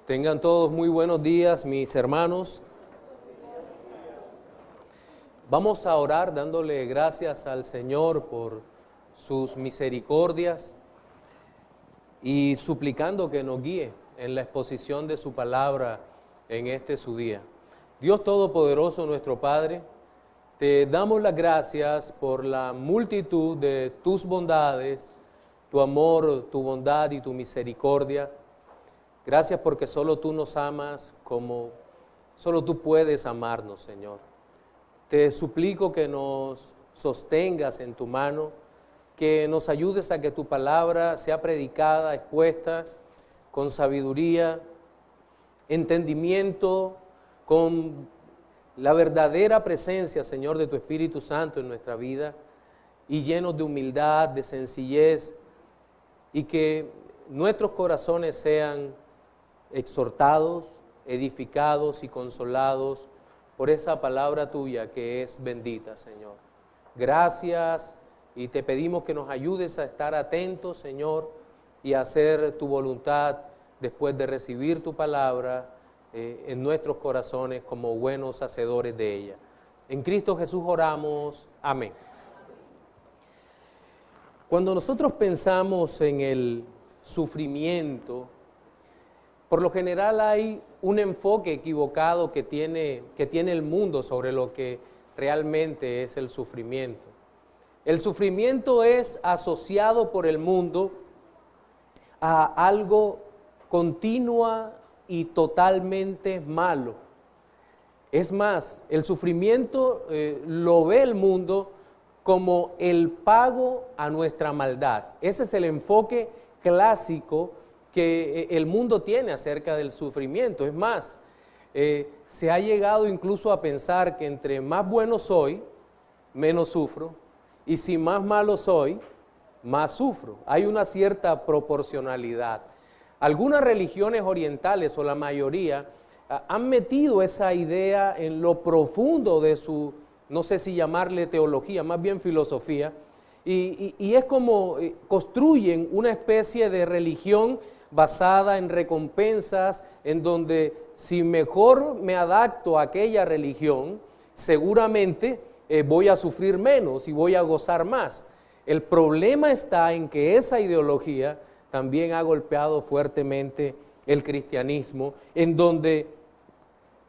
Tengan todos muy buenos días, mis hermanos. Vamos a orar dándole gracias al Señor por sus misericordias y suplicando que nos guíe en la exposición de su palabra en este su día. Dios Todopoderoso, nuestro Padre, te damos las gracias por la multitud de tus bondades, tu amor, tu bondad y tu misericordia. Gracias porque solo tú nos amas como solo tú puedes amarnos, Señor. Te suplico que nos sostengas en tu mano, que nos ayudes a que tu palabra sea predicada, expuesta con sabiduría, entendimiento, con la verdadera presencia, Señor, de tu Espíritu Santo en nuestra vida y llenos de humildad, de sencillez, y que nuestros corazones sean exhortados, edificados y consolados por esa palabra tuya que es bendita, Señor. Gracias, y te pedimos que nos ayudes a estar atentos, Señor, y a hacer tu voluntad después de recibir tu palabra en nuestros corazones como buenos hacedores de ella. En Cristo Jesús oramos. Amén. Cuando nosotros pensamos en el sufrimiento, por lo general hay un enfoque equivocado que tiene el mundo sobre lo que realmente es el sufrimiento. El sufrimiento es asociado por el mundo a algo continua y totalmente malo. Es más, el sufrimiento lo ve el mundo como el pago a nuestra maldad. Ese es el enfoque clásico que el mundo tiene acerca del sufrimiento. Es más, se ha llegado incluso a pensar que entre más bueno soy, menos sufro, y si más malo soy, más sufro. Hay una cierta proporcionalidad. Algunas religiones orientales, o la mayoría, han metido esa idea en lo profundo de su, no sé si llamarle teología, más bien filosofía, y es como construyen una especie de religión basada en recompensas, en donde si mejor me adapto a aquella religión, seguramente voy a sufrir menos y voy a gozar más. El problema está en que esa ideología también ha golpeado fuertemente el cristianismo, en donde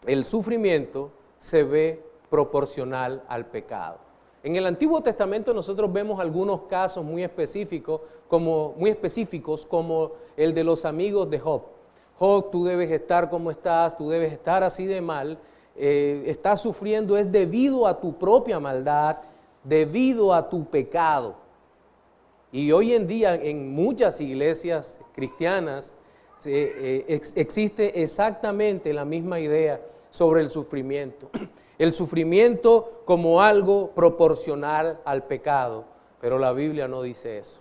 el sufrimiento se ve proporcional al pecado. En el Antiguo Testamento nosotros vemos algunos casos muy específicos como el de los amigos de Job. Job, tú debes estar como estás, tú debes estar así de mal, estás sufriendo es debido a tu propia maldad, debido a tu pecado. Y hoy en día en muchas iglesias cristianas existe exactamente la misma idea sobre el sufrimiento. El sufrimiento como algo proporcional al pecado, pero la Biblia no dice eso.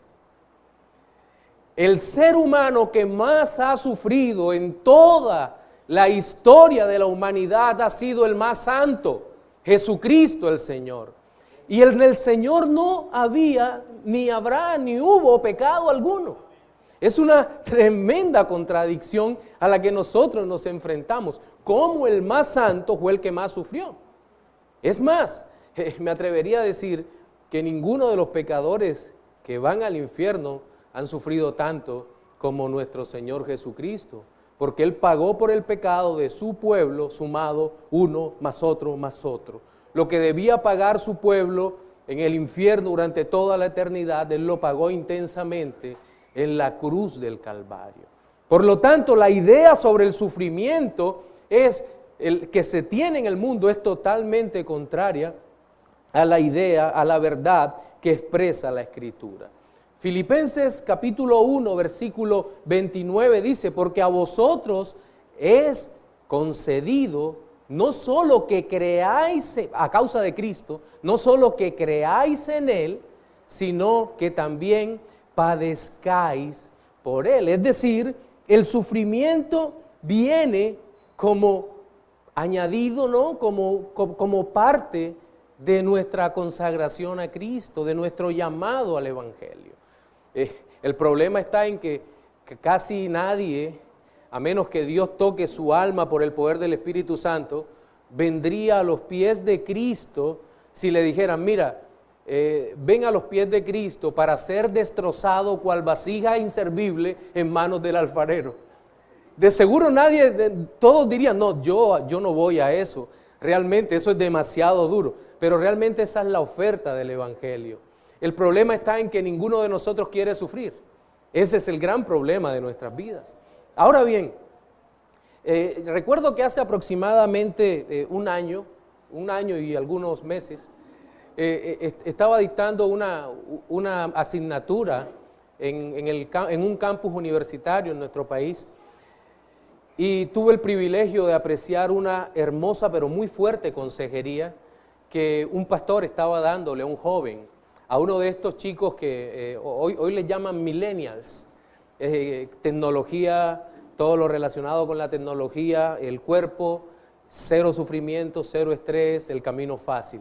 El ser humano que más ha sufrido en toda la historia de la humanidad ha sido el más santo, Jesucristo el Señor. Y en el Señor no había, ni habrá, ni hubo pecado alguno. Es una tremenda contradicción a la que nosotros nos enfrentamos. Cómo el más santo fue el que más sufrió. Es más, me atrevería a decir que ninguno de los pecadores que van al infierno han sufrido tanto como nuestro Señor Jesucristo, porque Él pagó por el pecado de su pueblo, sumado uno más otro más otro. Lo que debía pagar su pueblo en el infierno durante toda la eternidad, Él lo pagó intensamente en la cruz del Calvario. Por lo tanto, la idea sobre el sufrimiento el que se tiene en el mundo es totalmente contraria a la idea, a la verdad que expresa la Escritura. Filipenses capítulo 1, versículo 29 dice, porque a vosotros es concedido no solo que creáis, a causa de Cristo, no solo que creáis en Él, sino que también padezcáis por Él. Es decir, el sufrimiento viene como añadido, ¿no? Como parte de nuestra consagración a Cristo, de nuestro llamado al Evangelio. El problema está en que casi nadie a menos que Dios toque su alma por el poder del Espíritu Santo, vendría a los pies de Cristo si le dijeran, mira, ven a los pies de Cristo para ser destrozado cual vasija inservible en manos del alfarero. De seguro todos dirían, no, yo no voy a eso, realmente eso es demasiado duro, pero realmente esa es la oferta del Evangelio. El problema está en que ninguno de nosotros quiere sufrir. Ese es el gran problema de nuestras vidas. Ahora bien, recuerdo que hace aproximadamente un año y algunos meses, estaba dictando una asignatura en un campus universitario en nuestro país y tuve el privilegio de apreciar una hermosa pero muy fuerte consejería que un pastor estaba dándole a un joven, a uno de estos chicos que hoy les llaman millennials, tecnología, todo lo relacionado con la tecnología, el cuerpo, cero sufrimiento, cero estrés, el camino fácil.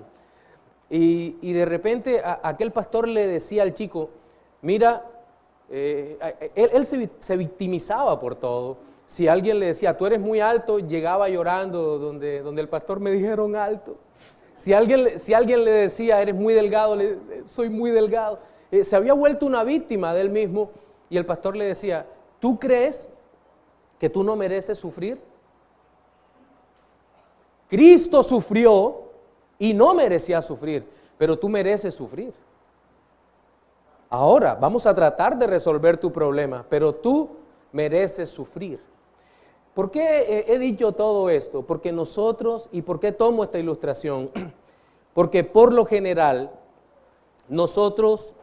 Y de repente aquel pastor le decía al chico, mira, él se victimizaba por todo. Si alguien le decía, tú eres muy alto, llegaba llorando donde el pastor me dijeron alto. Si alguien le decía, eres muy delgado, soy muy delgado. Se había vuelto una víctima de él mismo y el pastor le decía, ¿tú crees que tú no mereces sufrir? Cristo sufrió y no merecía sufrir, pero tú mereces sufrir. Ahora vamos a tratar de resolver tu problema, pero tú mereces sufrir. ¿Por qué he dicho todo esto? Porque nosotros, ¿y por qué tomo esta ilustración? Porque por lo general nosotros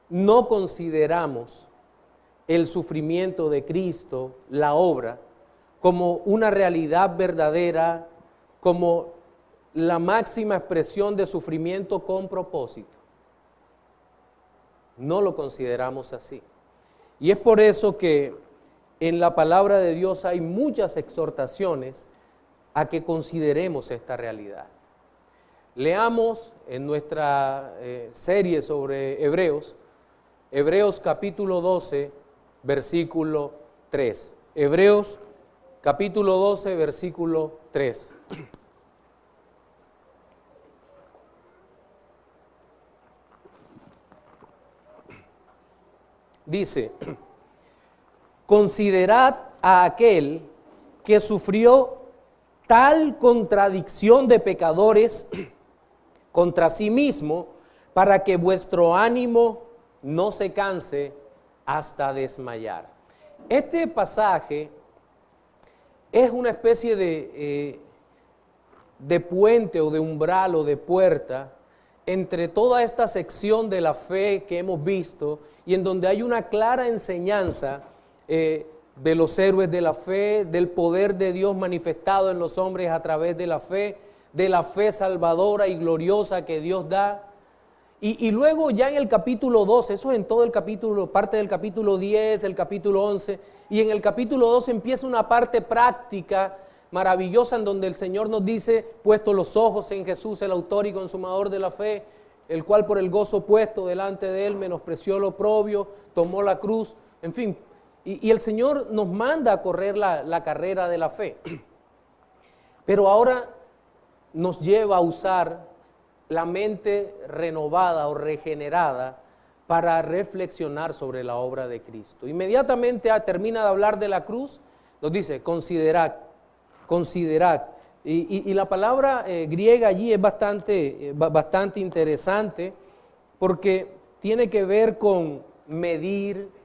no consideramos el sufrimiento de Cristo, la obra, como una realidad verdadera, como la máxima expresión de sufrimiento con propósito. No lo consideramos así. Y es por eso que en la palabra de Dios hay muchas exhortaciones a que consideremos esta realidad. Leamos en nuestra serie sobre Hebreos capítulo 12, versículo 3. Hebreos capítulo 12, versículo 3. Dice, considerad a aquel que sufrió tal contradicción de pecadores contra sí mismo, para que vuestro ánimo no se canse hasta desmayar. Este pasaje es una especie de puente o de umbral o de puerta entre toda esta sección de la fe que hemos visto y en donde hay una clara enseñanza de los héroes de la fe, del poder de Dios manifestado en los hombres a través de la fe salvadora y gloriosa que Dios da. Y luego ya en el capítulo 12, eso es en todo el capítulo, parte del capítulo 10, el capítulo 11, y en el capítulo 12 empieza una parte práctica maravillosa en donde el Señor nos dice, puesto los ojos en Jesús, el autor y consumador de la fe, el cual por el gozo puesto delante de él menospreció lo oprobio, tomó la cruz, en fin. Y el Señor nos manda a correr la carrera de la fe. Pero ahora nos lleva a usar la mente renovada o regenerada para reflexionar sobre la obra de Cristo. Inmediatamente termina de hablar de la cruz, nos dice, considerad. Y la palabra griega allí es bastante interesante porque tiene que ver con medir,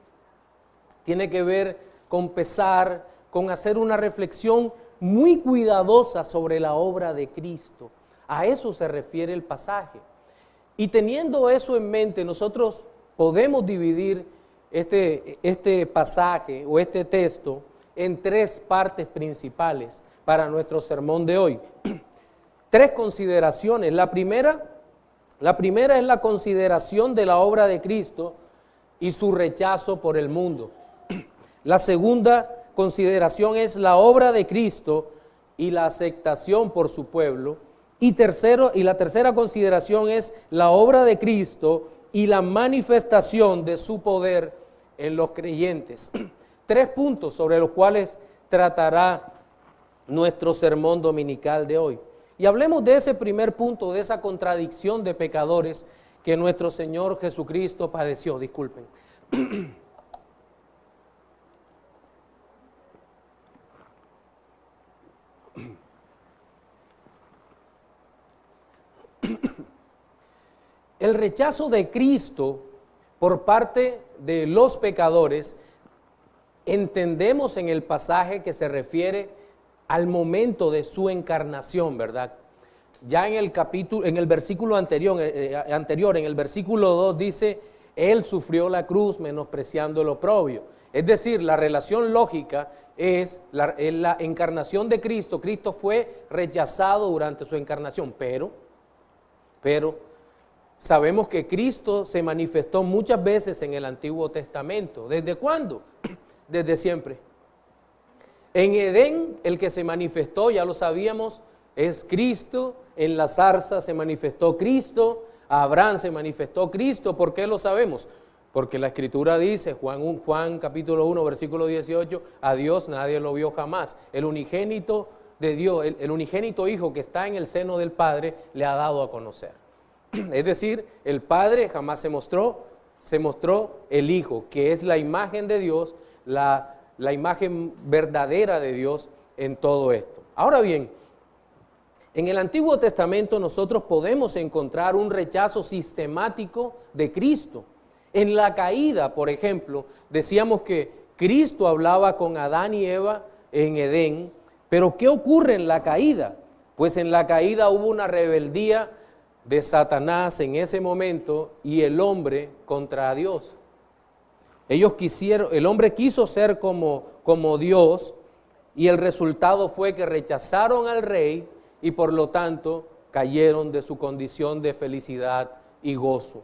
tiene que ver con pesar, con hacer una reflexión muy cuidadosa sobre la obra de Cristo. A eso se refiere el pasaje. Y teniendo eso en mente, nosotros podemos dividir este pasaje o este texto en tres partes principales para nuestro sermón de hoy. Tres consideraciones. La primera es la consideración de la obra de Cristo y su rechazo por el mundo. La segunda consideración es la obra de Cristo y la aceptación por su pueblo. Y la tercera consideración es la obra de Cristo y la manifestación de su poder en los creyentes. 3 puntos sobre los cuales tratará nuestro sermón dominical de hoy. Y hablemos de ese primer punto, de esa contradicción de pecadores que nuestro Señor Jesucristo padeció. Disculpen. El rechazo de Cristo por parte de los pecadores, entendemos en el pasaje que se refiere al momento de su encarnación, ¿verdad? Ya en el versículo anterior, en el versículo 2 dice, Él sufrió la cruz menospreciando el oprobio. Es decir, la relación lógica es la encarnación de Cristo. Cristo fue rechazado durante su encarnación, pero sabemos que Cristo se manifestó muchas veces en el Antiguo Testamento. ¿Desde cuándo? Desde siempre. En Edén, el que se manifestó, ya lo sabíamos, es Cristo. En la zarza se manifestó Cristo. A Abraham se manifestó Cristo. ¿Por qué lo sabemos? Porque la Escritura dice, Juan capítulo 1, versículo 18, a Dios nadie lo vio jamás. El unigénito de Dios, el unigénito Hijo que está en el seno del Padre, le ha dado a conocer. Es decir, el Padre jamás se mostró el Hijo, que es la imagen de Dios, la imagen verdadera de Dios en todo esto. Ahora bien, en el Antiguo Testamento nosotros podemos encontrar un rechazo sistemático de Cristo. En la caída, por ejemplo, decíamos que Cristo hablaba con Adán y Eva en Edén, pero ¿qué ocurre en la caída? Pues en la caída hubo una rebeldía de Satanás en ese momento y el hombre contra Dios. El hombre quiso ser como Dios y el resultado fue que rechazaron al rey y por lo tanto cayeron de su condición de felicidad y gozo.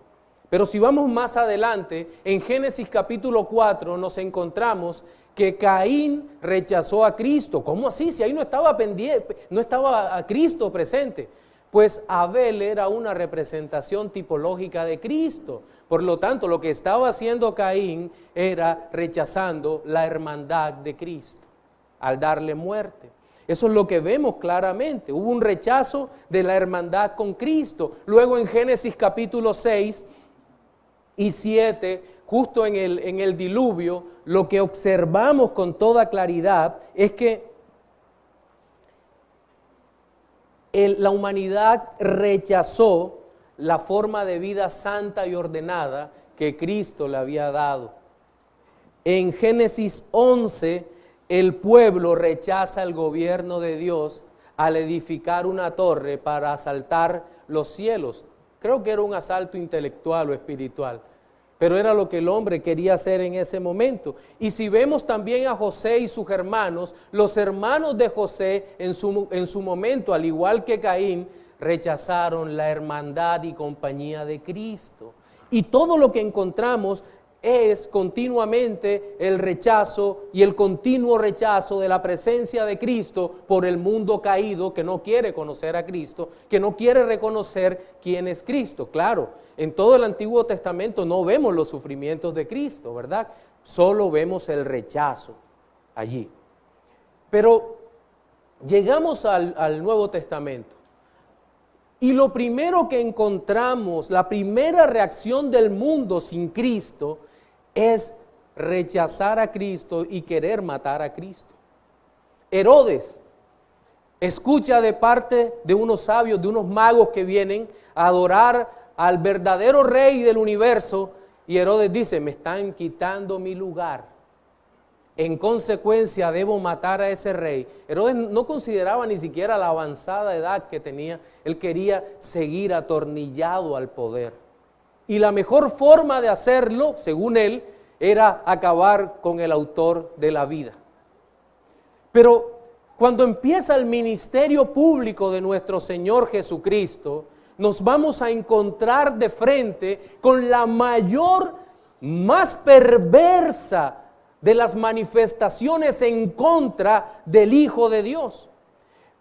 Pero si vamos más adelante, en Génesis capítulo 4 nos encontramos que Caín rechazó a Cristo. ¿Cómo así? Si ahí no estaba a Cristo presente. Pues Abel era una representación tipológica de Cristo. Por lo tanto, lo que estaba haciendo Caín era rechazando la hermandad de Cristo al darle muerte. Eso es lo que vemos claramente. Hubo un rechazo de la hermandad con Cristo. Luego en Génesis capítulo 6 y 7, justo en el diluvio, lo que observamos con toda claridad es que la humanidad rechazó la forma de vida santa y ordenada que Cristo le había dado. En Génesis 11, el pueblo rechaza el gobierno de Dios al edificar una torre para asaltar los cielos. Creo que era un asalto intelectual o espiritual, pero era lo que el hombre quería hacer en ese momento. Y si vemos también a José y sus hermanos, los hermanos de José en su momento, al igual que Caín, rechazaron la hermandad y compañía de Cristo. Y todo lo que encontramos es continuamente el rechazo y el continuo rechazo de la presencia de Cristo por el mundo caído que no quiere conocer a Cristo, que no quiere reconocer quién es Cristo. Claro, en todo el Antiguo Testamento no vemos los sufrimientos de Cristo, ¿verdad? Solo vemos el rechazo allí. Pero llegamos al Nuevo Testamento y lo primero que encontramos, la primera reacción del mundo sin Cristo es rechazar a Cristo y querer matar a Cristo. Herodes escucha de parte de unos sabios, de unos magos que vienen a adorar al verdadero rey del universo, y Herodes dice, me están quitando mi lugar. En consecuencia debo matar a ese rey. Herodes no consideraba ni siquiera la avanzada edad que tenía. Él quería seguir atornillado al poder. Y la mejor forma de hacerlo, según él, era acabar con el autor de la vida. Pero cuando empieza el ministerio público de nuestro Señor Jesucristo, nos vamos a encontrar de frente con la mayor, más perversa de las manifestaciones en contra del Hijo de Dios.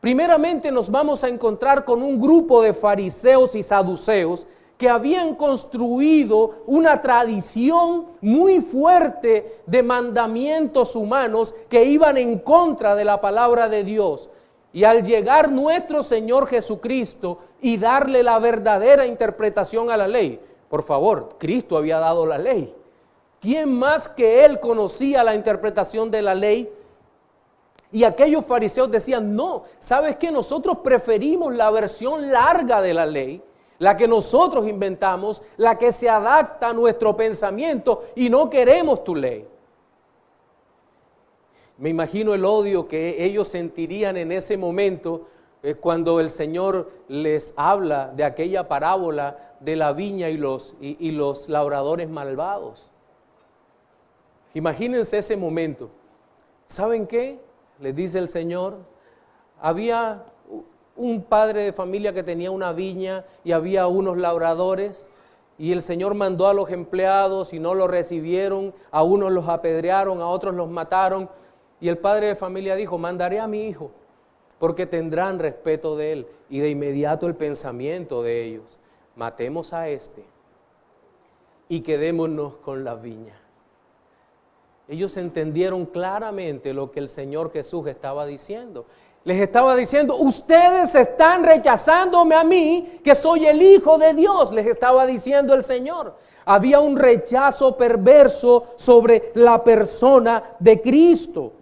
Primeramente nos vamos a encontrar con un grupo de fariseos y saduceos que habían construido una tradición muy fuerte de mandamientos humanos que iban en contra de la palabra de Dios. Y al llegar nuestro Señor Jesucristo y darle la verdadera interpretación a la ley, por favor, Cristo había dado la ley. ¿Quién más que Él conocía la interpretación de la ley? Y aquellos fariseos decían, no, ¿sabes qué? Nosotros preferimos la versión larga de la ley, la que nosotros inventamos, la que se adapta a nuestro pensamiento y no queremos tu ley. Me imagino el odio que ellos sentirían en ese momento cuando el Señor les habla de aquella parábola de la viña y los labradores malvados. Imagínense ese momento. ¿Saben qué? Les dice el Señor, había un padre de familia que tenía una viña y había unos labradores y el Señor mandó a los empleados y no los recibieron, a unos los apedrearon, a otros los mataron y el padre de familia dijo, mandaré a mi hijo porque tendrán respeto de él. Y de inmediato el pensamiento de ellos, matemos a este y quedémonos con la viña. Ellos entendieron claramente lo que el Señor Jesús estaba diciendo. Les estaba diciendo, ustedes están rechazándome a mí, que soy el Hijo de Dios, les estaba diciendo el Señor. Había un rechazo perverso sobre la persona de Cristo.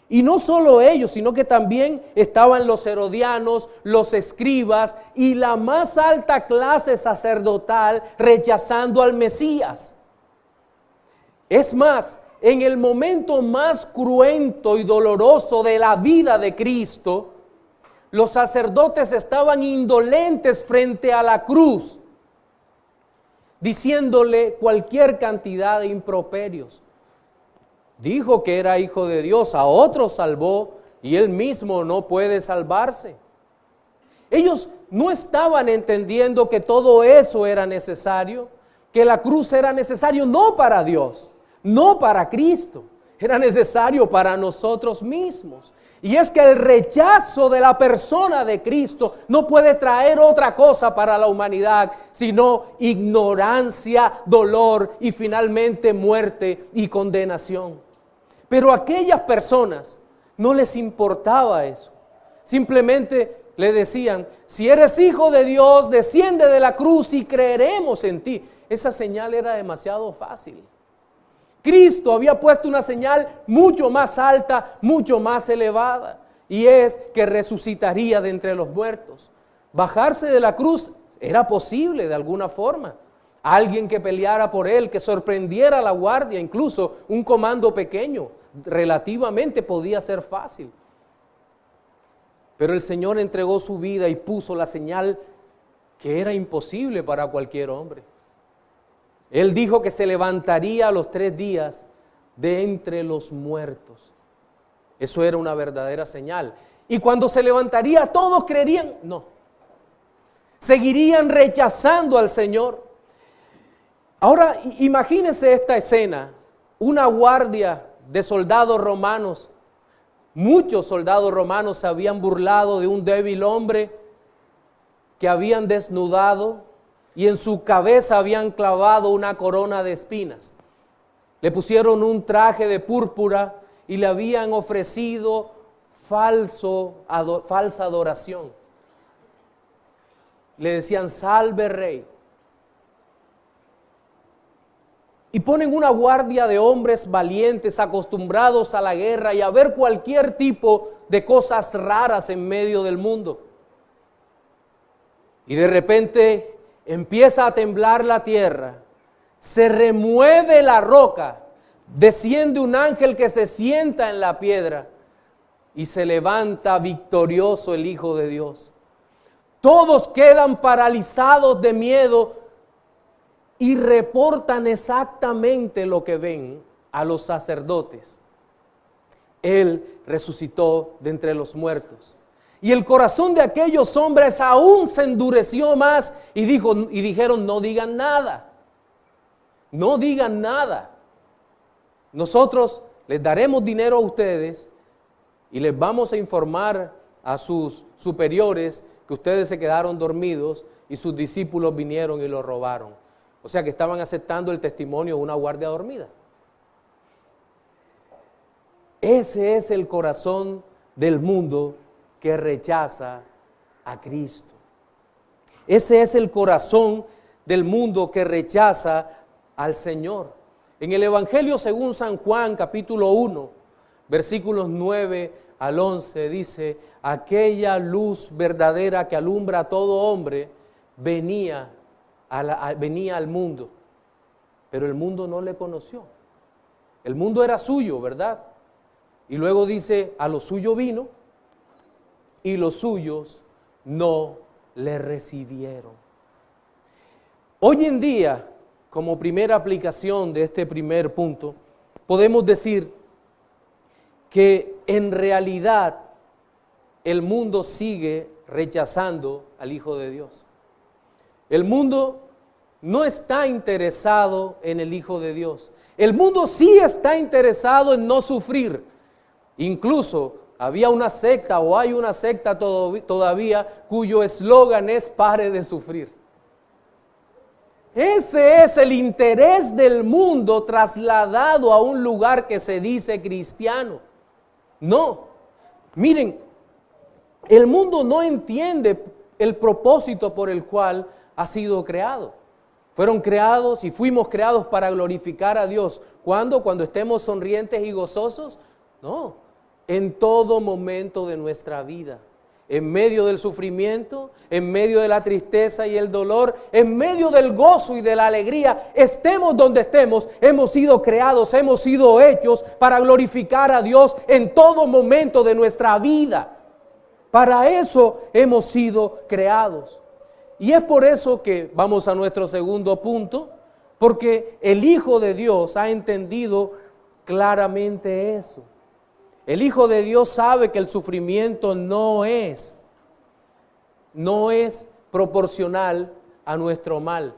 Y no solo ellos, sino que también estaban los herodianos, los escribas y la más alta clase sacerdotal rechazando al Mesías. Es más, en el momento más cruento y doloroso de la vida de Cristo, los sacerdotes estaban indolentes frente a la cruz, diciéndole cualquier cantidad de improperios. Dijo que era hijo de Dios, a otros salvó y él mismo no puede salvarse. Ellos no estaban entendiendo que todo eso era necesario, que la cruz era necesario no para Dios, no para Cristo, era necesario para nosotros mismos. Y es que el rechazo de la persona de Cristo no puede traer otra cosa para la humanidad, sino ignorancia, dolor y finalmente muerte y condenación. Pero a aquellas personas no les importaba eso. Simplemente le decían, si eres hijo de Dios, desciende de la cruz y creeremos en ti. Esa señal era demasiado fácil. Cristo había puesto una señal mucho más alta, mucho más elevada, y es que resucitaría de entre los muertos. Bajarse de la cruz era posible de alguna forma. Alguien que peleara por él, que sorprendiera a la guardia, incluso un comando pequeño, relativamente podía ser fácil. Pero el Señor entregó su vida y puso la señal que era imposible para cualquier hombre. Él dijo que se levantaría a los 3 días de entre los muertos. Eso era una verdadera señal. Y cuando se levantaría, todos creerían, no. Seguirían rechazando al Señor. Ahora, imagínense esta escena. Una guardia de soldados romanos. Muchos soldados romanos se habían burlado de un débil hombre que habían desnudado y en su cabeza habían clavado una corona de espinas. Le pusieron un traje de púrpura y le habían ofrecido falsa adoración. Le decían, salve rey. Y ponen una guardia de hombres valientes, acostumbrados a la guerra y a ver cualquier tipo de cosas raras en medio del mundo. Y de repente empieza a temblar la tierra, se remueve la roca, desciende un ángel que se sienta en la piedra y se levanta victorioso el Hijo de Dios. Todos quedan paralizados de miedo y reportan exactamente lo que ven a los sacerdotes. Él resucitó de entre los muertos. Y el corazón de aquellos hombres aún se endureció más y dijeron, no digan nada. No digan nada. Nosotros les daremos dinero a ustedes y les vamos a informar a sus superiores que ustedes se quedaron dormidos y sus discípulos vinieron y lo robaron. O sea que estaban aceptando el testimonio de una guardia dormida. Ese es el corazón del mundo que rechaza a Cristo. Ese es el corazón del mundo que rechaza al Señor. En el Evangelio según San Juan, capítulo 1, versículos 9 al 11, dice: aquella luz verdadera que alumbra a todo hombre venía al mundo, pero el mundo no le conoció. El mundo era suyo, ¿verdad? Y luego dice: a lo suyo vino y los suyos no le recibieron. Hoy en día, como primera aplicación de este primer punto, podemos decir que en realidad el mundo sigue rechazando al Hijo de Dios. El mundo no está interesado en el Hijo de Dios. El mundo sí está interesado en no sufrir. Incluso había una secta o hay una secta todavía cuyo eslogan es "pare de sufrir". Ese es el interés del mundo trasladado a un lugar que se dice cristiano. No, miren, el mundo no entiende el propósito por el cual ha sido creado. Fueron creados y fuimos creados para glorificar a Dios. ¿Cuándo? ¿Cuando estemos sonrientes y gozosos? No, en todo momento de nuestra vida. En medio del sufrimiento, en medio de la tristeza y el dolor, en medio del gozo y de la alegría, estemos donde estemos, hemos sido creados, hemos sido hechos para glorificar a Dios en todo momento de nuestra vida. Para eso hemos sido creados. Y es por eso que vamos a nuestro segundo punto, porque el Hijo de Dios ha entendido claramente eso. El Hijo de Dios sabe que el sufrimiento no es proporcional a nuestro mal.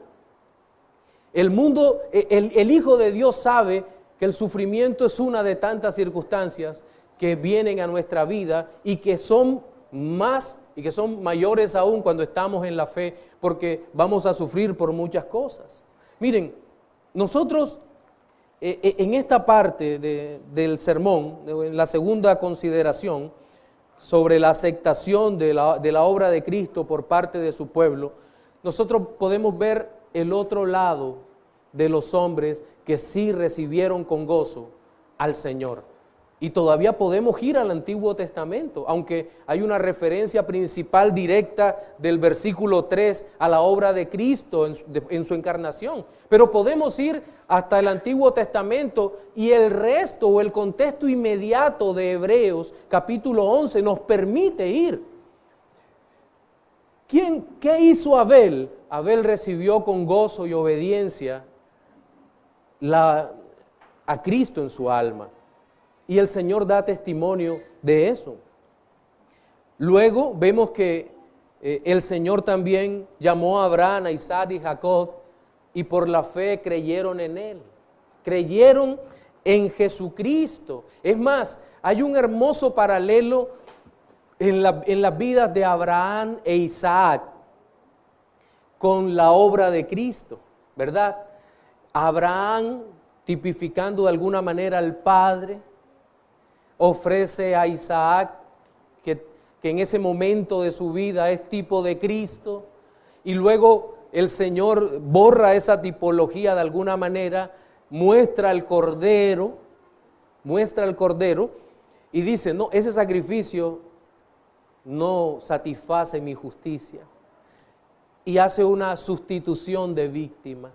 El Hijo de Dios sabe que el sufrimiento es una de tantas circunstancias que vienen a nuestra vida y que son mayores aún cuando estamos en la fe, porque vamos a sufrir por muchas cosas. Miren, nosotros en esta parte del sermón, en la segunda consideración sobre la aceptación de la obra de Cristo por parte de su pueblo, nosotros podemos ver el otro lado de los hombres que sí recibieron con gozo al Señor. Y todavía podemos ir al Antiguo Testamento, aunque hay una referencia principal directa del versículo 3 a la obra de Cristo en su encarnación. Pero podemos ir hasta el Antiguo Testamento y el resto o el contexto inmediato de Hebreos capítulo 11 nos permite ir. ¿Qué hizo Abel? Abel recibió con gozo y obediencia a Cristo en su alma. Y el Señor da testimonio de eso. Luego vemos que el Señor también llamó a Abraham, a Isaac y Jacob, y por la fe creyeron en Él. Creyeron en Jesucristo. Es más, hay un hermoso paralelo en las vidas de Abraham e Isaac con la obra de Cristo, ¿verdad? Abraham, tipificando de alguna manera al Padre, ofrece a Isaac, que en ese momento de su vida es tipo de Cristo, y luego el Señor borra esa tipología de alguna manera, muestra el cordero, y dice: no, ese sacrificio no satisface mi justicia, y hace una sustitución de víctima,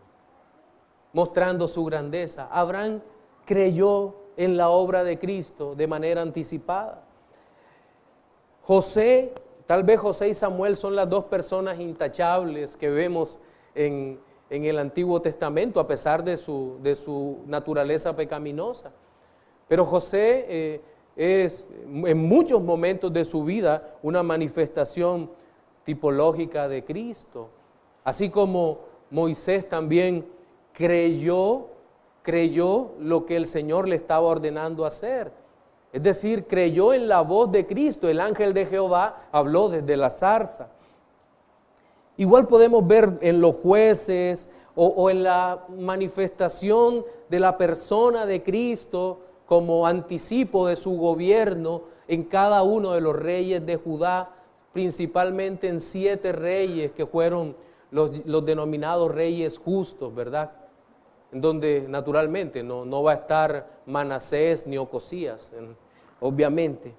mostrando su grandeza. Abraham creyó en la obra de Cristo de manera anticipada. José, tal vez José y Samuel son las dos personas intachables que vemos en el Antiguo Testamento, a pesar de su naturaleza pecaminosa. Pero José es en muchos momentos de su vida una manifestación tipológica de Cristo. Así como Moisés también creyó lo que el Señor le estaba ordenando hacer. Es decir, creyó en la voz de Cristo. El ángel de Jehová habló desde la zarza. Igual podemos ver en los jueces o en la manifestación de la persona de Cristo como anticipo de su gobierno en cada uno de los reyes de Judá, principalmente en 7 reyes que fueron los denominados reyes justos, ¿verdad? En donde naturalmente no va a estar Manasés ni Ocosías, obviamente.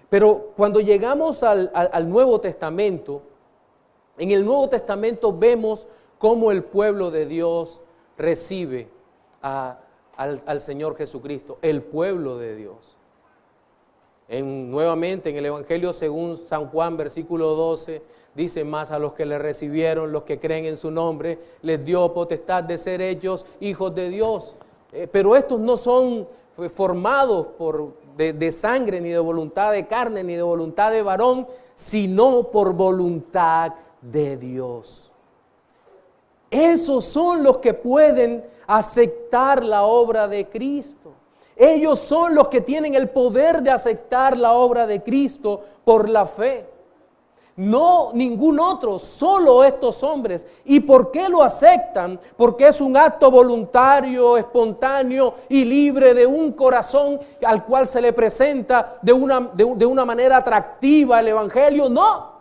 Pero cuando llegamos al Nuevo Testamento, en el Nuevo Testamento vemos cómo el pueblo de Dios recibe al Señor Jesucristo, el pueblo de Dios. Nuevamente en el Evangelio según San Juan, versículo 12, dice: más a los que le recibieron, los que creen en su nombre, les dio potestad de ser hechos hijos de Dios. Pero estos no son formados de sangre, ni de voluntad de carne, ni de voluntad de varón, sino por voluntad de Dios. Esos son los que pueden aceptar la obra de Cristo. Ellos son los que tienen el poder de aceptar la obra de Cristo por la fe. No ningún otro, solo estos hombres. ¿Y por qué lo aceptan? Porque es un acto voluntario, espontáneo y libre de un corazón al cual se le presenta de una manera atractiva el Evangelio. No,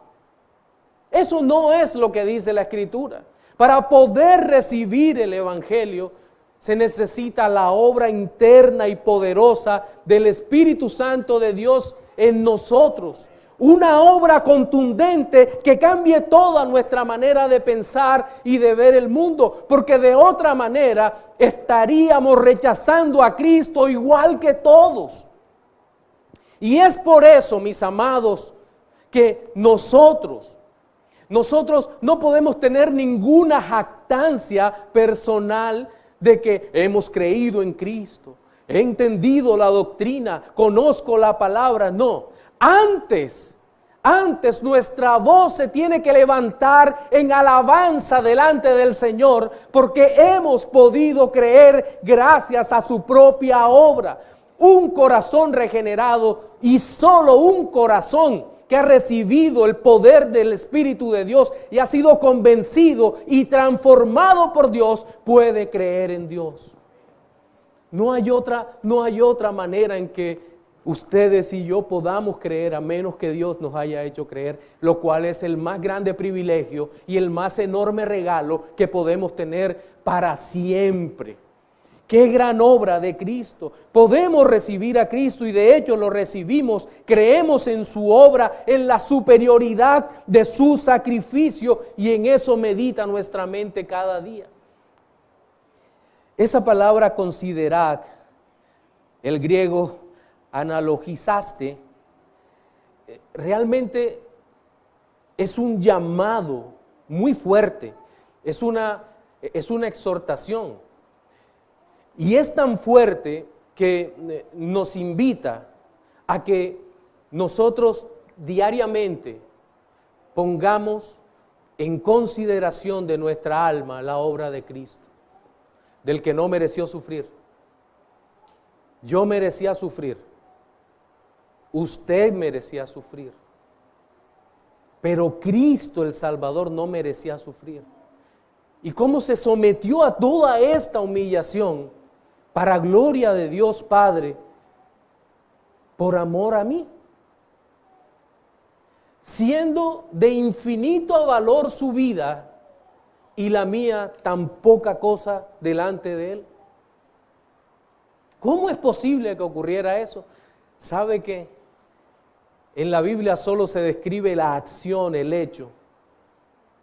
eso no es lo que dice la Escritura. Para poder recibir el Evangelio se necesita la obra interna y poderosa del Espíritu Santo de Dios en nosotros. Una obra contundente que cambie toda nuestra manera de pensar y de ver el mundo, porque de otra manera estaríamos rechazando a Cristo igual que todos. Y es por eso, mis amados, que nosotros no podemos tener ninguna jactancia personal de que hemos creído en Cristo, he entendido la doctrina, conozco la palabra. No, antes nuestra voz se tiene que levantar en alabanza delante del Señor, porque hemos podido creer gracias a su propia obra. Un corazón regenerado, y solo un corazón que ha recibido el poder del Espíritu de Dios y ha sido convencido y transformado por Dios, puede creer en Dios. No hay otra manera en que ustedes y yo podamos creer, a menos que Dios nos haya hecho creer, lo cual es el más grande privilegio y el más enorme regalo que podemos tener para siempre. ¡Qué gran obra de Cristo! Podemos recibir a Cristo y de hecho lo recibimos. Creemos en su obra, en la superioridad de su sacrificio, y en eso medita nuestra mente cada día. Esa palabra considerad, el griego analogizaste, realmente es un llamado muy fuerte, es una exhortación. Y es tan fuerte que nos invita a que nosotros diariamente pongamos en consideración de nuestra alma la obra de Cristo, del que no mereció sufrir. Yo merecía sufrir, usted merecía sufrir, pero Cristo el Salvador no merecía sufrir. ¿Y cómo se sometió a toda esta humillación? Para gloria de Dios Padre, por amor a mí. Siendo de infinito valor su vida y la mía tan poca cosa delante de Él. ¿Cómo es posible que ocurriera eso? ¿Sabe qué? En la Biblia solo se describe la acción, el hecho,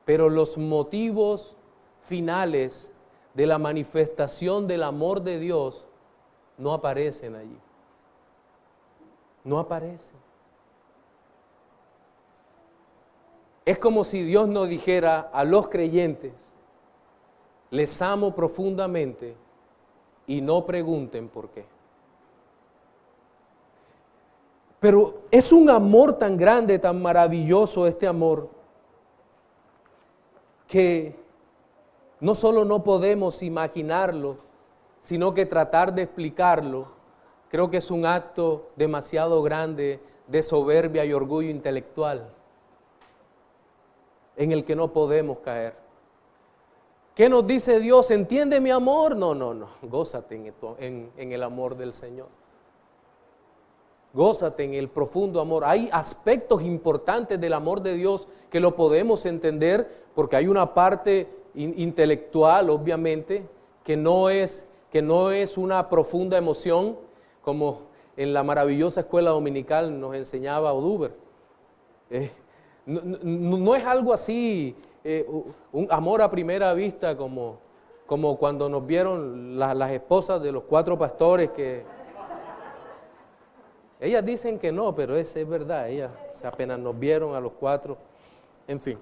pero los motivos finales de la manifestación del amor de Dios no aparecen allí. No aparecen. Es como si Dios nos dijera a los creyentes: les amo profundamente y no pregunten por qué. Pero es un amor tan grande, tan maravilloso este amor, que no solo no podemos imaginarlo, sino que tratar de explicarlo, creo que es un acto demasiado grande de soberbia y orgullo intelectual. en el que no podemos caer. ¿Qué nos dice Dios? ¿Entiende mi amor? No. Gózate en el amor del Señor. Gózate en el profundo amor. Hay aspectos importantes del amor de Dios que lo podemos entender porque hay una parte intelectual, obviamente, que no es una profunda emoción, como en la maravillosa escuela dominical nos enseñaba Oduber. No es algo así, un amor a primera vista, como cuando nos vieron las esposas de los 4 pastores que... Ellas dicen que no, pero es verdad, ellas apenas nos vieron a los 4, en fin.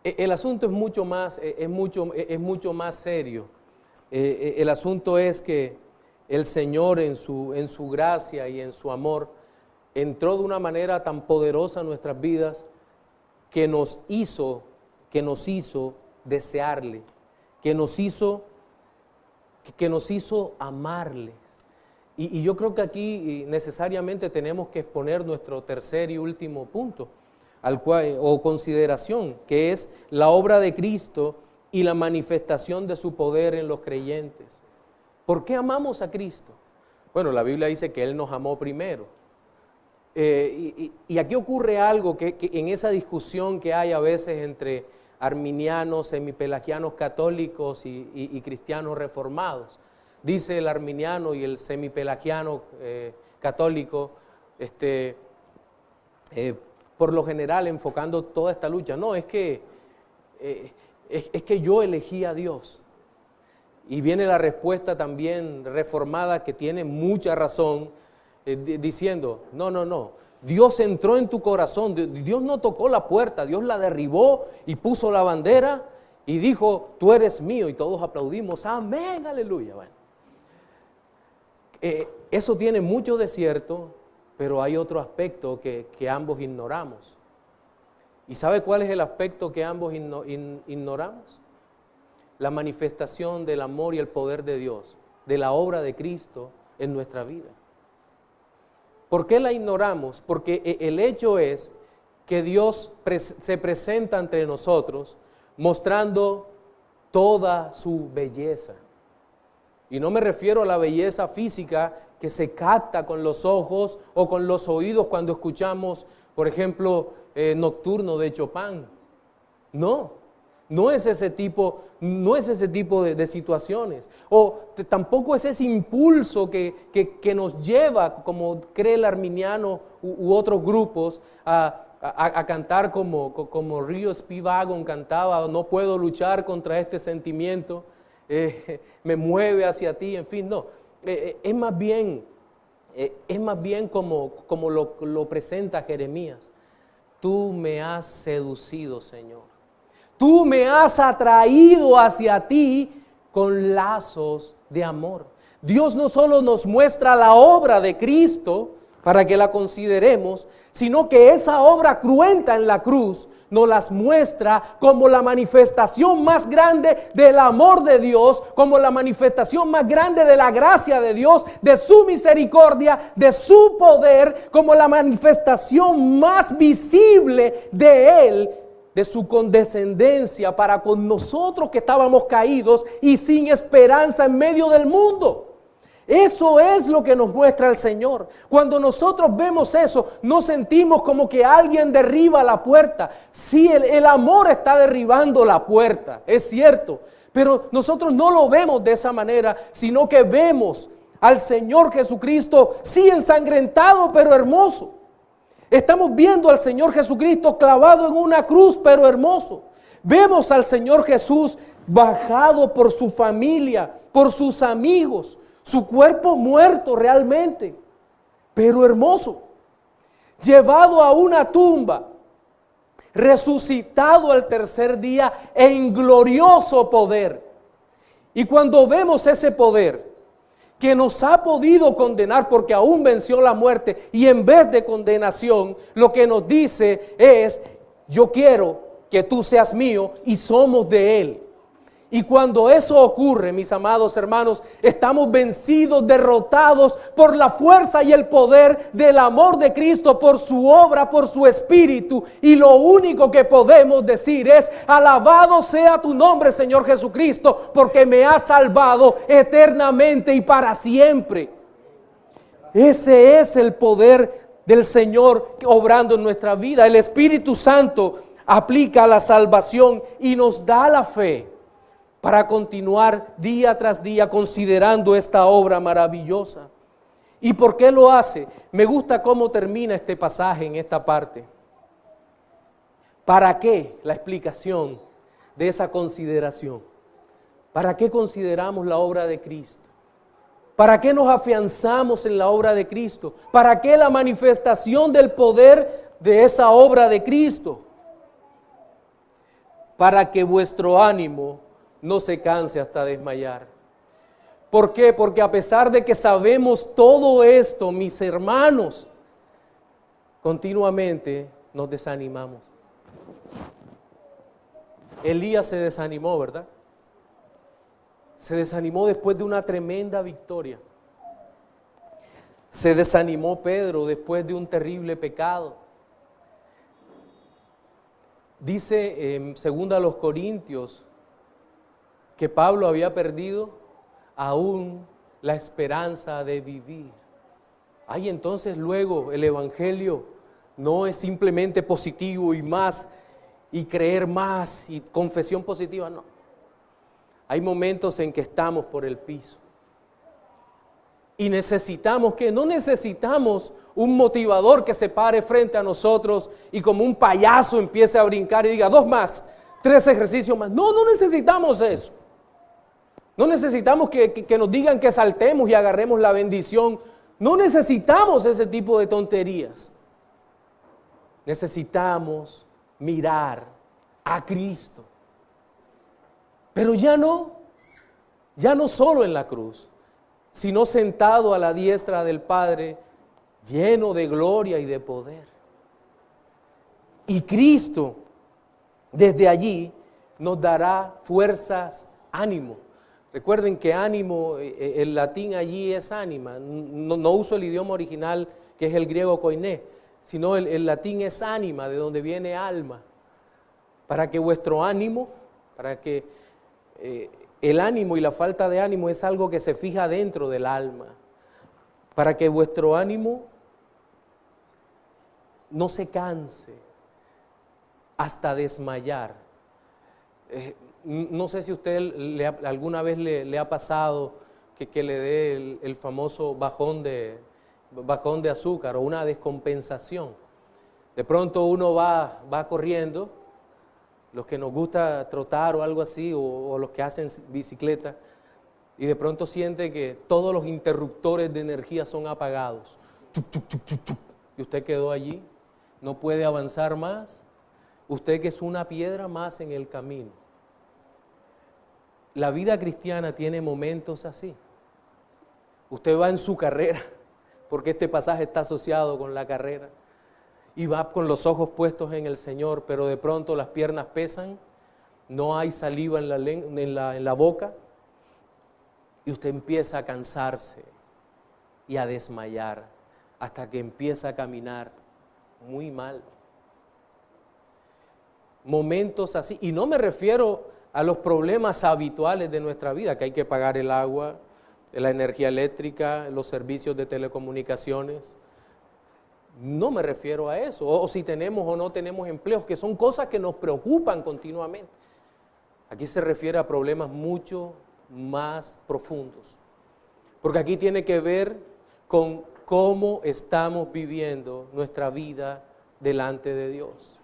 El asunto es mucho más serio. El asunto es que el Señor en su gracia y en su amor entró de una manera tan poderosa en nuestras vidas que nos hizo desearle, que nos hizo amarle. Y yo creo que aquí necesariamente tenemos que exponer nuestro tercer y último punto, o consideración, que es la obra de Cristo y la manifestación de su poder en los creyentes. ¿Por qué amamos a Cristo? Bueno, la Biblia dice que Él nos amó primero. Y aquí ocurre algo que en esa discusión que hay a veces entre arminianos, semipelagianos católicos y cristianos reformados. Dice el arminiano y el semipelagiano católico, por lo general enfocando toda esta lucha. No, es que yo elegí a Dios. Y viene la respuesta también reformada que tiene mucha razón, diciendo, no, Dios entró en tu corazón, Dios no tocó la puerta, Dios la derribó y puso la bandera y dijo, tú eres mío, y todos aplaudimos, amén, aleluya. Bueno, eso tiene mucho de cierto, pero hay otro aspecto que ambos ignoramos. ¿Y sabe cuál es el aspecto que ambos ignoramos? La manifestación del amor y el poder de Dios, de la obra de Cristo en nuestra vida. ¿Por qué la ignoramos? Porque el hecho es que Dios se presenta entre nosotros mostrando toda su belleza. Y no me refiero a la belleza física que se capta con los ojos o con los oídos cuando escuchamos, por ejemplo, Nocturno de Chopin. No es ese tipo de situaciones. O tampoco es ese impulso que nos lleva, como cree el arminiano u otros grupos, a cantar como Río Spivagón cantaba, no puedo luchar contra este sentimiento, me mueve hacia ti, en fin, no. Es más bien como lo presenta Jeremías. Tú me has seducido, Señor. Tú me has atraído hacia ti con lazos de amor. Dios no solo nos muestra la obra de Cristo para que la consideremos, sino que esa obra cruenta en la cruz nos las muestra como la manifestación más grande del amor de Dios, como la manifestación más grande de la gracia de Dios, de su misericordia, de su poder, como la manifestación más visible de Él, de su condescendencia para con nosotros que estábamos caídos y sin esperanza en medio del mundo. Eso es lo que nos muestra el Señor. Cuando nosotros vemos eso, no sentimos como que alguien derriba la puerta. Sí, el amor está derribando la puerta, es cierto, pero nosotros no lo vemos de esa manera, sino que vemos al Señor Jesucristo, sí ensangrentado, pero hermoso. Estamos viendo al Señor Jesucristo clavado en una cruz, pero hermoso. Vemos al Señor Jesús bajado por su familia, por sus amigos, su cuerpo muerto realmente, pero hermoso. Llevado a una tumba, resucitado al tercer día en glorioso poder. Y cuando vemos ese poder que nos ha podido condenar porque aún venció la muerte, y en vez de condenación, lo que nos dice es, yo quiero que tú seas mío y somos de Él. Y cuando eso ocurre, mis amados hermanos, estamos vencidos, derrotados por la fuerza y el poder del amor de Cristo, por su obra, por su espíritu. Y lo único que podemos decir es: alabado sea tu nombre, Señor Jesucristo, porque me has salvado eternamente y para siempre. Ese es el poder del Señor obrando en nuestra vida. El Espíritu Santo aplica la salvación y nos da la fe para continuar día tras día considerando esta obra maravillosa. ¿Y por qué lo hace? Me gusta cómo termina este pasaje en esta parte. ¿Para qué? La explicación de esa consideración. ¿Para qué consideramos la obra de Cristo? ¿Para qué nos afianzamos en la obra de Cristo? ¿Para qué la manifestación del poder de esa obra de Cristo? Para que vuestro ánimo no se canse hasta desmayar. ¿Por qué? Porque a pesar de que sabemos todo esto, mis hermanos, continuamente nos desanimamos. Elías se desanimó, ¿verdad? Se desanimó después de una tremenda victoria. Se desanimó Pedro después de un terrible pecado. Dice en 2 Corintios que Pablo había perdido aún la esperanza de vivir. Ay, entonces luego el evangelio no es simplemente positivo y más, y creer más, y confesión positiva, no. Hay momentos en que estamos por el piso. Y necesitamos que no necesitamos un motivador que se pare frente a nosotros y como un payaso empiece a brincar y diga 2 más, 3 ejercicios más. No, no necesitamos eso. No necesitamos que nos digan que saltemos y agarremos la bendición. No necesitamos ese tipo de tonterías. Necesitamos mirar a Cristo. Pero ya no solo en la cruz, sino sentado a la diestra del Padre, lleno de gloria y de poder. Y Cristo, desde allí, nos dará fuerzas, ánimo. Recuerden que ánimo, el latín allí es ánima. No uso el idioma original, que es el griego koiné, sino el latín es ánima, de donde viene alma. Para que vuestro ánimo, para que el ánimo y la falta de ánimo es algo que se fija dentro del alma. Para que vuestro ánimo no se canse hasta desmayar. No sé si a usted alguna vez le ha pasado que le dé el famoso bajón de azúcar o una descompensación. De pronto uno va corriendo, los que nos gusta trotar o algo así, o los que hacen bicicleta, y de pronto siente que todos los interruptores de energía son apagados. Chup, chup, chup, chup, chup. Y usted quedó allí, no puede avanzar más. Usted que es una piedra más en el camino. La vida cristiana tiene momentos así. Usted va en su carrera, porque este pasaje está asociado con la carrera, y va con los ojos puestos en el Señor, pero de pronto las piernas pesan, no hay saliva en la boca, y usted empieza a cansarse y a desmayar, hasta que empieza a caminar muy mal. Momentos así, y no me refiero a los problemas habituales de nuestra vida, que hay que pagar el agua, la energía eléctrica, los servicios de telecomunicaciones. No me refiero a eso, o si tenemos o no tenemos empleos, que son cosas que nos preocupan continuamente. Aquí se refiere a problemas mucho más profundos, porque aquí tiene que ver con cómo estamos viviendo nuestra vida delante de Dios.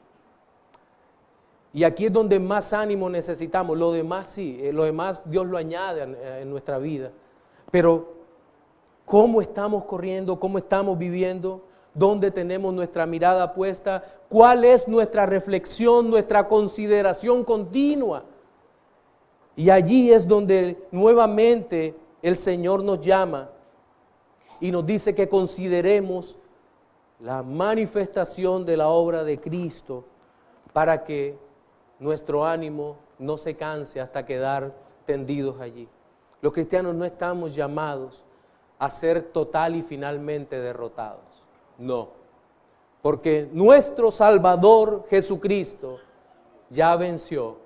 Y aquí es donde más ánimo necesitamos. Lo demás sí, lo demás Dios lo añade en nuestra vida. Pero ¿cómo estamos corriendo? ¿Cómo estamos viviendo? ¿Dónde tenemos nuestra mirada puesta? ¿Cuál es nuestra reflexión, nuestra consideración continua? Y allí es donde nuevamente el Señor nos llama y nos dice que consideremos la manifestación de la obra de Cristo para que nuestro ánimo no se canse hasta quedar tendidos allí. Los cristianos no estamos llamados a ser total y finalmente derrotados. No, porque nuestro Salvador Jesucristo ya venció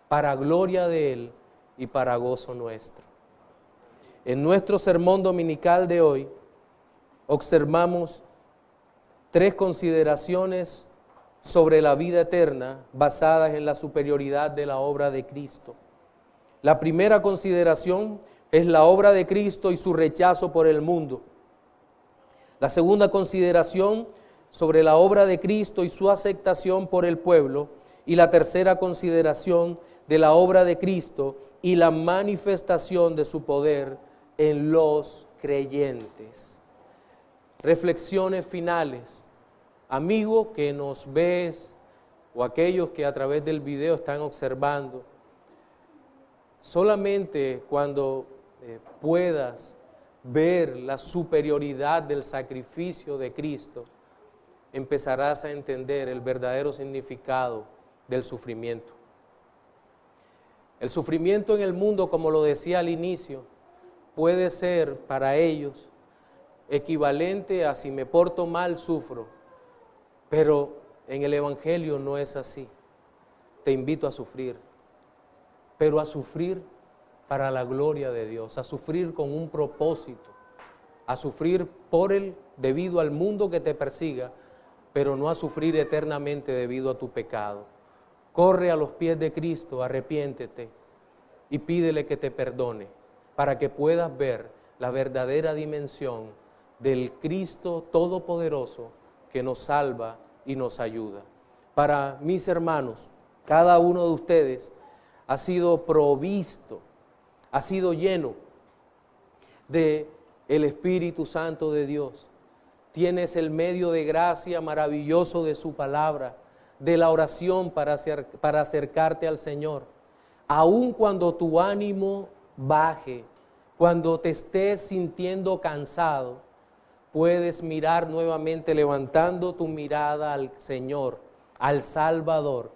para gloria de Él y para gozo nuestro. En nuestro sermón dominical de hoy observamos 3 consideraciones sobre la vida eterna basadas en la superioridad de la obra de Cristo. La primera consideración es la obra de Cristo y su rechazo por el mundo. La segunda consideración sobre la obra de Cristo y su aceptación por el pueblo. Y la tercera consideración de la obra de Cristo y la manifestación de su poder en los creyentes. Reflexiones finales. Amigo que nos ves o aquellos que a través del video están observando, solamente cuando puedas ver la superioridad del sacrificio de Cristo, empezarás a entender el verdadero significado del sufrimiento. El sufrimiento en el mundo, como lo decía al inicio, puede ser para ellos equivalente a si me porto mal, sufro. Pero en el Evangelio no es así. Te invito a sufrir, pero a sufrir para la gloria de Dios, a sufrir con un propósito, a sufrir debido al mundo que te persiga, pero no a sufrir eternamente debido a tu pecado. Corre a los pies de Cristo, arrepiéntete y pídele que te perdone para que puedas ver la verdadera dimensión del Cristo Todopoderoso que nos salva y nos ayuda. Para mis hermanos, cada uno de ustedes ha sido provisto, ha sido lleno de el Espíritu Santo de Dios. Tienes el medio de gracia maravilloso de su palabra, de la oración para acercarte al Señor. Aun cuando tu ánimo baje, cuando te estés sintiendo cansado, puedes mirar nuevamente levantando tu mirada al Señor, al Salvador.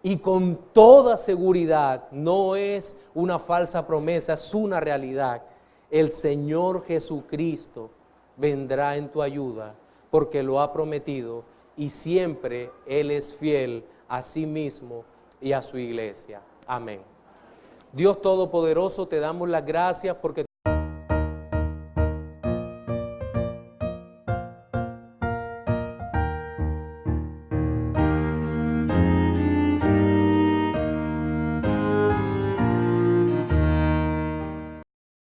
Y con toda seguridad, no es una falsa promesa, es una realidad. El Señor Jesucristo vendrá en tu ayuda porque lo ha prometido y siempre Él es fiel a sí mismo y a su iglesia. Amén. Dios Todopoderoso, te damos las gracias porque